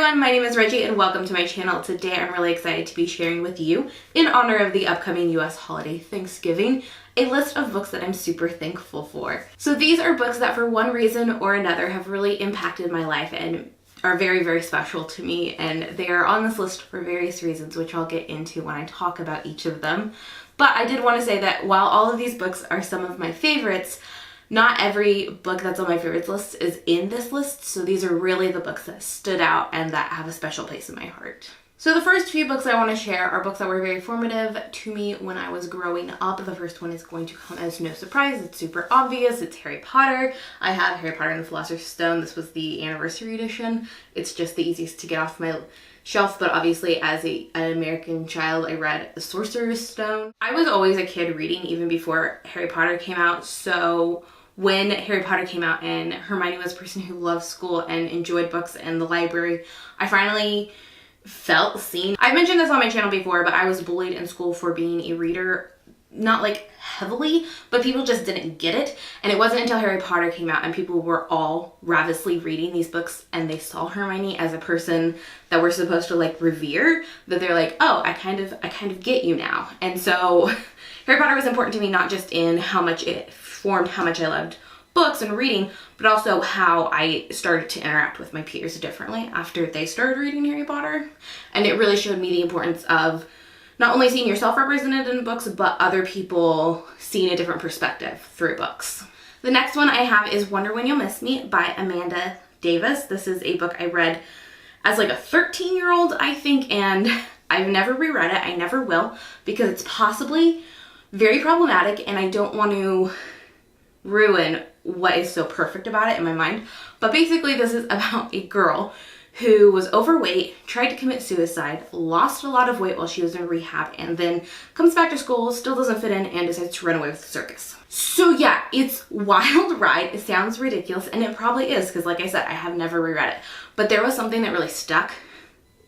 everyone, my name is Reggie and welcome to my channel. Today I'm really excited to be sharing with you, in honor of the upcoming US holiday Thanksgiving, a list of books that I'm super thankful for. So these are books that for one reason or another have really impacted my life and are very, very special to me, and they are on this list for various reasons, which I'll get into when I talk about each of them. But I did want to say that while all of these books are some of my favorites, not every book that's on my favorites list is in this list, so these are really the books that stood out and that have a special place in my heart. So the first few books I want to share are books that were very formative to me when I was growing up. The first one is going to come as no surprise. It's super obvious. It's Harry Potter. I have Harry Potter and the Philosopher's Stone. This was the anniversary edition. It's just the easiest to get off my shelf, but obviously as an American child, I read The Sorcerer's Stone. I was always a kid reading even before Harry Potter came out, so when Harry Potter came out and Hermione was a person who loved school and enjoyed books and the library, I finally felt seen. I've mentioned this on my channel before, but I was bullied in school for being a reader, not like heavily, but people just didn't get it. And it wasn't until Harry Potter came out and people were all ravenously reading these books and they saw Hermione as a person that we're supposed to like revere, that they're like, oh, I kind of get you now. And so Harry Potter was important to me, not just in how much it formed how much I loved books and reading, but also how I started to interact with my peers differently after they started reading Harry Potter. And it really showed me the importance of not only seeing yourself represented in books, but other people seeing a different perspective through books. The next one I have is Wonder When You'll Miss Me by Amanda Davis. This is a book I read as like a 13-year-old, I think, and I've never reread it. I never will, because it's possibly very problematic and I don't want to ruin what is so perfect about it in my mind. But basically this is about a girl who was overweight, tried to commit suicide, lost a lot of weight while she was in rehab, and then comes back to school, still doesn't fit in, and decides to run away with the circus. So yeah, it's a wild ride. It sounds ridiculous, and it probably is, because like I said, I have never reread it. But there was something that really stuck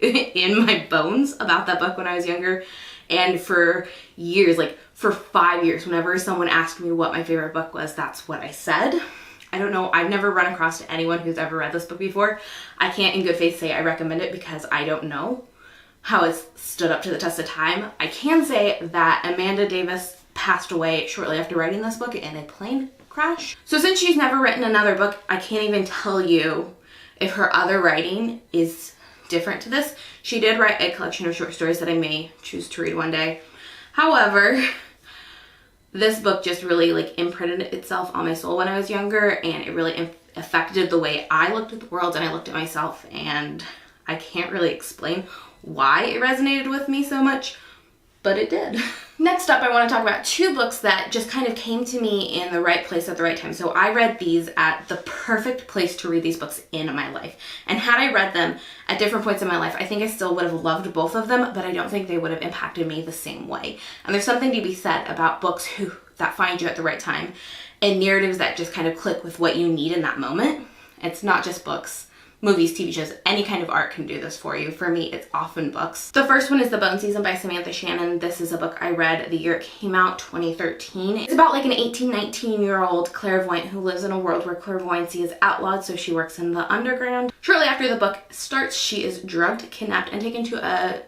in my bones about that book when I was younger. And for years, like for 5 years, whenever someone asked me what my favorite book was, that's what I said. I don't know, I've never run across anyone who's ever read this book before. I can't in good faith say I recommend it because I don't know how it's stood up to the test of time. I can say that Amanda Davis passed away shortly after writing this book in a plane crash. So since she's never written another book, I can't even tell you if her other writing is different to this. She did write a collection of short stories that I may choose to read one day. However, this book just really like imprinted itself on my soul when I was younger, and it really affected the way I looked at the world and I looked at myself, and I can't really explain why it resonated with me so much, but it did. Next up, I want to talk about two books that just kind of came to me in the right place at the right time. So I read these at the perfect place to read these books in my life. And had I read them at different points in my life, I think I still would have loved both of them, but I don't think they would have impacted me the same way. And there's something to be said about books that find you at the right time and narratives that just kind of click with what you need in that moment. It's not just books. Movies, TV shows, any kind of art can do this for you. For me, it's often books. The first one is The Bone Season by Samantha Shannon. This is a book I read the year it came out, 2013. It's about like an 18, 19-year-old clairvoyant who lives in a world where clairvoyancy is outlawed, so she works in the underground. Shortly after the book starts, she is drugged, kidnapped, and taken to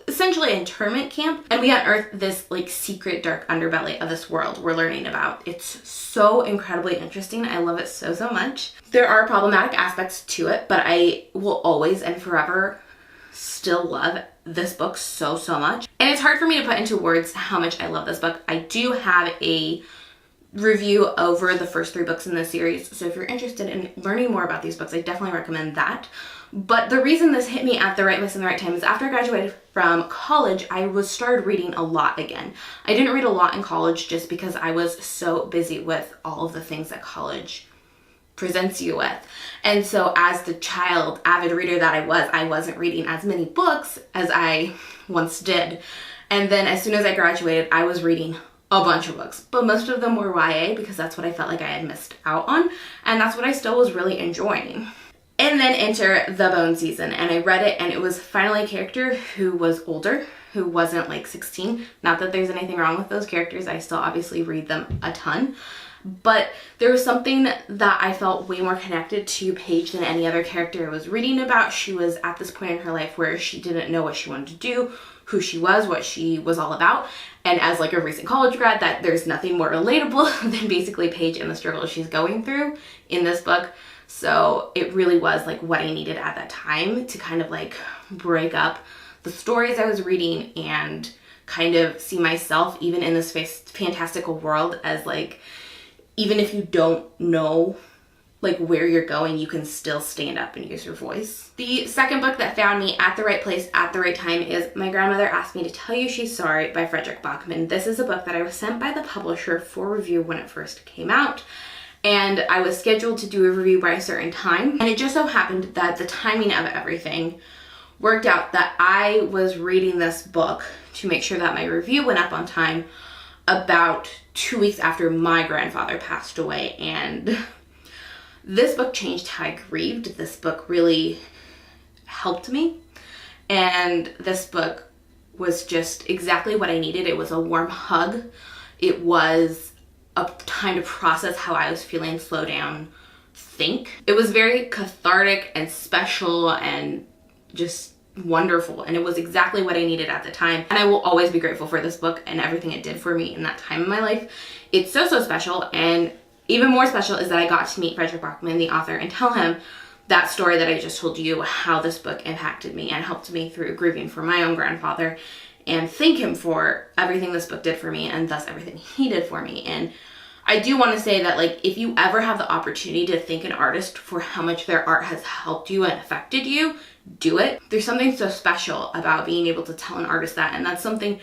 essentially an internment camp, and we unearth this like secret dark underbelly of this world we're learning about. It's so incredibly interesting. I love it so much. There are problematic aspects to it, but I will always and forever still love this book so much. And it's hard for me to put into words how much I love this book. I do have a review over the first 3 books in this series, so if you're interested in learning more about these books, I definitely recommend that. But the reason this hit me at the right place and the right time is after I graduated from college, I started reading a lot again. I didn't read a lot in college just because I was so busy with all of the things that college presents you with. And so as the child avid reader that I wasn't reading as many books as I once did. And then as soon as I graduated, I was reading a bunch of books, but most of them were YA because that's what I felt like I had missed out on, and that's what I still was really enjoying. And then enter The Bone Season, and I read it, and it was finally a character who was older, who wasn't like 16. Not that there's anything wrong with those characters, I still obviously read them a ton. but there was something that I felt way more connected to Paige than any other character I was reading about. She was at this point in her life where she didn't know what she wanted to do, who she was, what she was all about. And as like a recent college grad, that there's nothing more relatable than basically Paige and the struggle she's going through in this book. So it really was like what I needed at that time to kind of like break up the stories I was reading and kind of see myself even in this fantastical world as like, even if you don't know like where you're going, you can still stand up and use your voice. The second book that found me at the right place at the right time is My Grandmother Asked Me to Tell You She's Sorry by Frederick Bachman. This is a book that I was sent by the publisher for review when it first came out, and I was scheduled to do a review by a certain time, and it just so happened that the timing of everything worked out that I was reading this book to make sure that my review went up on time about 2 weeks after my grandfather passed away. And this book changed how I grieved. This book really helped me. And this book was just exactly what I needed. It was a warm hug. It was a time to process how I was feeling, slow down, think. It was very cathartic and special and just wonderful, and it was exactly what I needed at the time. And I will always be grateful for this book and everything it did for me in that time in my life. It's so special, and even more special is that I got to meet Frederick Bachman, the author, and tell him that story that I just told you, how this book impacted me and helped me through grieving for my own grandfather, and thank him for everything this book did for me and thus everything he did for me. And I do want to say that, like, if you ever have the opportunity to thank an artist for how much their art has helped you and affected you, do it. There's something so special about being able to tell an artist that, and that's something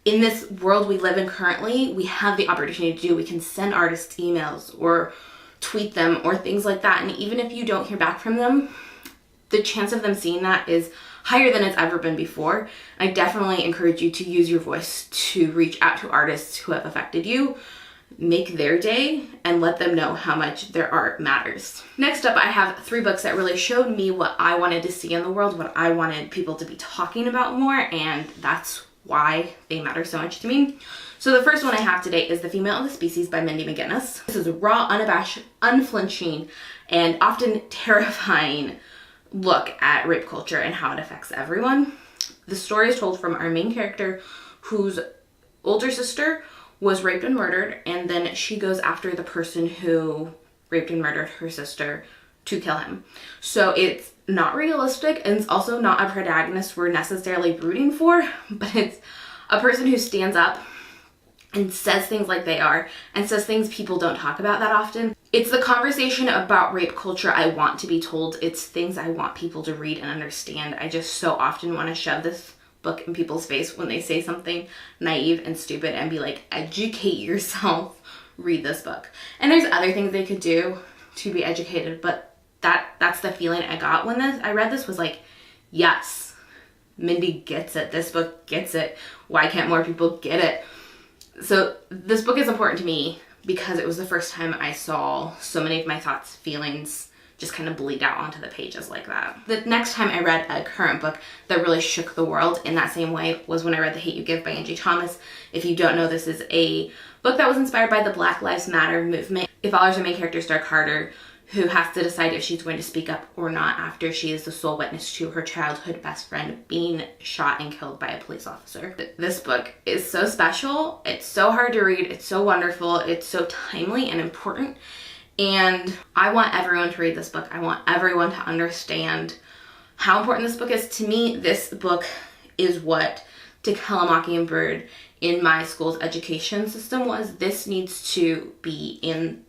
in this world we live in currently, we have the opportunity to do. We can send artists emails or tweet them or things like that, and even if you don't hear back from them, the chance of them seeing that is higher than it's ever been before. I definitely encourage you to use your voice to reach out to artists who have affected you, make their day, and let them know how much their art matters. Next up, I have 3 books that really showed me what I wanted to see in the world, what I wanted people to be talking about more, and that's why they matter so much to me. So the first one I have today is The Female of the Species by Mindy McGinnis. This is a raw, unabashed, unflinching, and often terrifying look at rape culture and how it affects everyone. The story is told from our main character, whose older sister was raped and murdered, and then she goes after the person who raped and murdered her sister to kill him. So it's not realistic, and it's also not a protagonist we're necessarily rooting for, but it's a person who stands up and says things like they are, and says things people don't talk about that often. It's the conversation about rape culture I want to be told. It's things I want people to read and understand. I just so often want to shove this book in people's face when they say something naive and stupid and be like, educate yourself, read this book. And there's other things they could do to be educated, but that's the feeling I got when I read this, was like, yes, Mindy gets it. This book gets it. Why can't more people get it? So this book is important to me because it was the first time I saw so many of my thoughts, feelings just kind of bleed out onto the pages like that. The next time I read a current book that really shook the world in that same way was when I read The Hate U Give by Angie Thomas. If you don't know, this is a book that was inspired by the Black Lives Matter movement. It follows our main character, Stark Carter, who has to decide if she's going to speak up or not after she is the sole witness to her childhood best friend being shot and killed by a police officer. This book is so special. It's so hard to read. It's so wonderful. It's so timely and important. And I want everyone to read this book. I want everyone to understand how important this book is. To me, this book is what To Kill a Mockingbird in my school's education system was. This needs to be in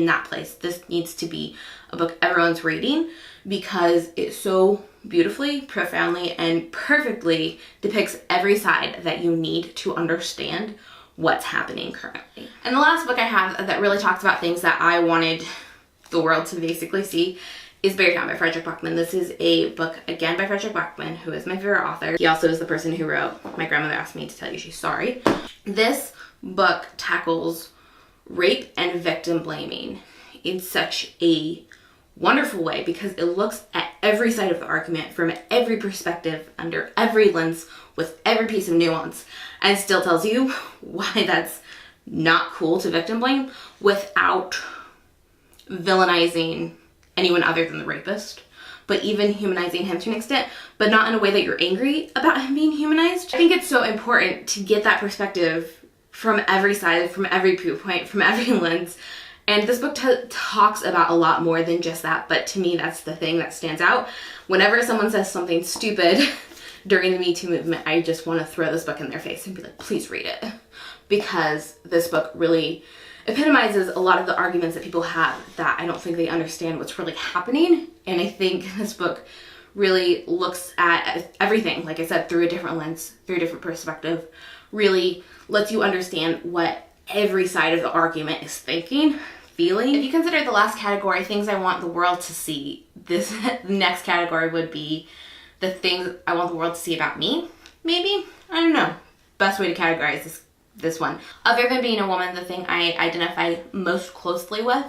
that place. This needs to be a book everyone's reading because it so beautifully, profoundly, and perfectly depicts every side that you need to understand what's happening currently. And the last book I have that really talks about things that I wanted the world to basically see is Beartown by Frederick Bachman. This is a book, again, by Frederick Bachman, who is my favorite author. He also is the person who wrote My Grandmother Asked Me to Tell You She's Sorry. This book tackles rape and victim blaming in such a wonderful way because it looks at every side of the argument from every perspective, under every lens, with every piece of nuance, and still tells you why that's not cool to victim blame without villainizing anyone other than the rapist, but even humanizing him to an extent, but not in a way that you're angry about him being humanized. I think it's so important to get that perspective from every side, from every viewpoint, from every lens. And this book talks about a lot more than just that, but to me, that's the thing that stands out. Whenever someone says something stupid during the Me Too movement, I just want to throw this book in their face and be like, please read it. Because this book really epitomizes a lot of the arguments that people have that I don't think they understand what's really happening. And I think this book really looks at everything, like I said, through a different lens, through a different perspective, really lets you understand what every side of the argument is thinking, feeling. If you consider the last category, things I want the world to see, this next category would be the things I want the world to see about me, maybe? I don't know. Best way to categorize this one. Other than being a woman, the thing I identify most closely with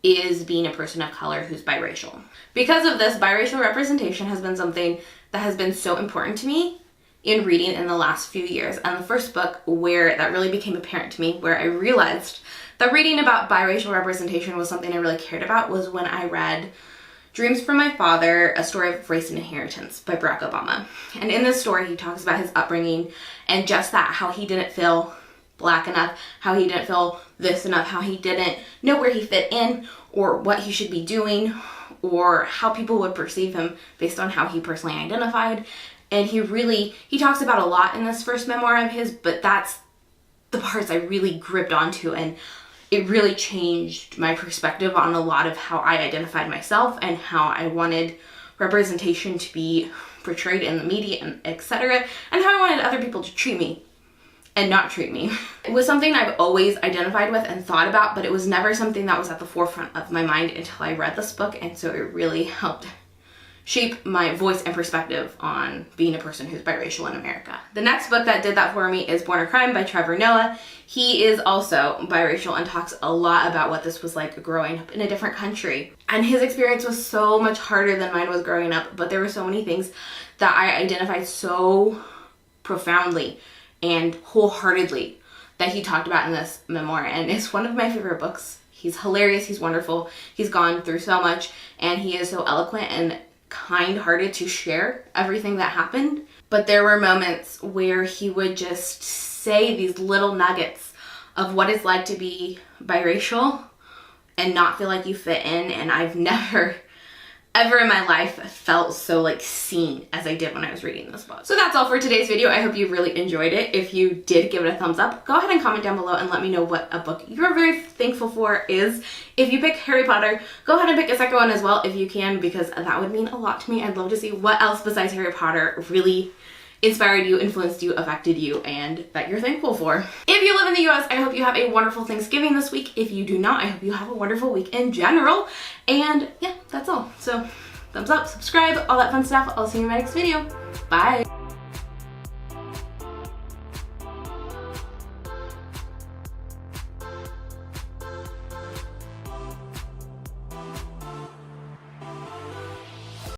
is being a person of color who's biracial. Because of this, biracial representation has been something that has been so important to me in reading in the last few years. And the first book where that really became apparent to me, where I realized that reading about biracial representation was something I really cared about, was when I read Dreams from My Father, A Story of Race and Inheritance by Barack Obama. And in this story, he talks about his upbringing and just that, how he didn't feel black enough, how he didn't feel this enough, how he didn't know where he fit in or what he should be doing or how people would perceive him based on how he personally identified. And he talks about a lot in this first memoir of his, but that's the parts I really gripped onto, and it really changed my perspective on a lot of how I identified myself and how I wanted representation to be portrayed in the media and etc. and how I wanted other people to treat me and not treat me. It was something I've always identified with and thought about, but it was never something that was at the forefront of my mind until I read this book, and so it really helped shape my voice and perspective on being a person who's biracial in America. The next book that did that for me is Born a Crime by Trevor Noah. He is also biracial and talks a lot about what this was like growing up in a different country. And his experience was so much harder than mine was growing up, but there were so many things that I identified so profoundly and wholeheartedly that he talked about in this memoir. And it's one of my favorite books. He's hilarious, he's wonderful, he's gone through so much, and he is so eloquent and kind-hearted to share everything that happened. But there were moments where he would just say these little nuggets of what it's like to be biracial and not feel like you fit in, and I've never ever in my life felt so like seen as I did when I was reading this book. So that's all for today's video. I hope you really enjoyed it. If you did, give it a thumbs up. Go ahead and comment down below and let me know what a book you're very thankful for is. If you pick Harry Potter, go ahead and pick a second one as well if you can, because that would mean a lot to me. I'd love to see what else besides Harry Potter really inspired you, influenced you, affected you, and that you're thankful for. If you live in the US, I hope you have a wonderful Thanksgiving this week. If you do not, I hope you have a wonderful week in general. And yeah, that's all. So thumbs up, subscribe, all that fun stuff. I'll see you in my next video. Bye.